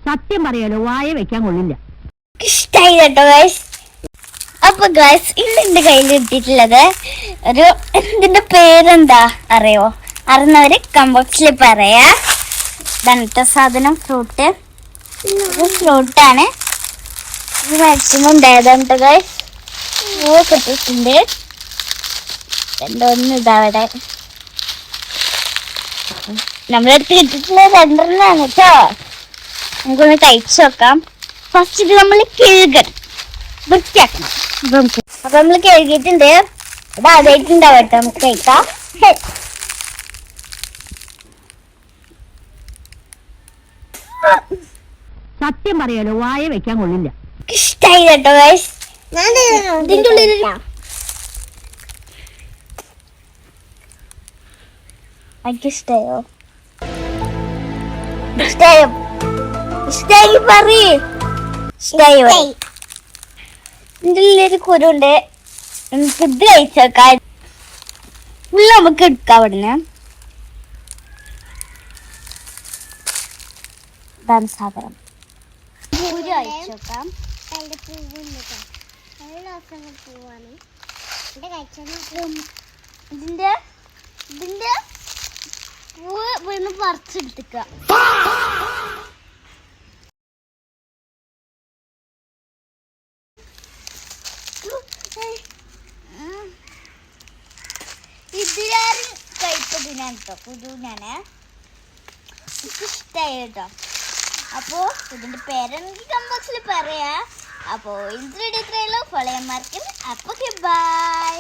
സത്യം പറയാലോ, വായ വെക്കാൻ കൊള്ളില്ല. ഇഷ്ടായി കേട്ടോ ഗൈസ്. അപ്പൊ ഗൈസ്, ഇന്ന് എന്റെ കയ്യിൽ കിട്ടിയിട്ടുള്ളത് ഒരു ഇതിന്റെ പേരെന്താ അറിയോ? അറിയുന്നവര് കമ്പോക്സിൽ പറയാ. ഇതാണ് സാധനം, ഫ്രൂട്ടാണ്. ഇത് മാക്സിമം ഉണ്ടായതാണ് ഗൈസ്. കിട്ടിയിട്ടുണ്ട്. രണ്ടൊന്നും ഇതാവിടെ നമ്മളെടുത്ത് കിട്ടിയിട്ടുള്ള രണ്ടെണ്ണമാണ് കേട്ടോ. നമുക്കൊന്ന് കഴിച്ചു നോക്കാം. ഫസ്റ്റ് ഇത് നമ്മൾ കഴുകണം, വൃത്തിയാക്കണം. അപ്പൊ നമ്മൾ കഴുകിയിട്ടുണ്ട്. ഇത് ആദ്യമായിട്ടുണ്ടാവും കേട്ടോ, നമുക്ക് കഴിക്കാം. സത്യം പറയാലോ, വായ വെക്കാൻ കൊള്ളില്ല. ഇഷ്ടായി കേട്ടോ ഗൈസ്. ഇതിന്റെ ഉള്ളിൽ എനിക്കിഷ്ടായോ? ഇഷ്ടായോ? ഇഷ്ടായി പറയ്. ഇഷ്ടായോ? ഇതിന്റെ ഉള്ളിലൊരു കുരുണ്ട്. നമുക്ക് ഇത് കഴിച്ചേക്കാം. ഉള്ള നമുക്ക് എടുക്കാം അവിടുന്ന്. ഇതാണ് സാധനം. കുരു കഴിച്ചേക്കാം. ഇതിന്റെ പൂവ് വീണ് പറിച്ചെടുത്തുക. ഇതിലാരും കഴിപ്പതിനാണ് കേട്ടോ, കുരുവിനാണ്. എനിക്ക് ഇഷ്ടമായി കേട്ടോ. അപ്പോ ഇതിന്റെ പേരെനിക്ക് കമ്പോക്സിൽ പറയാ. അപ്പോ ഇത്രയുള്ള ഫോളോയന്മാർക്ക് അപ്പൊ ബൈ.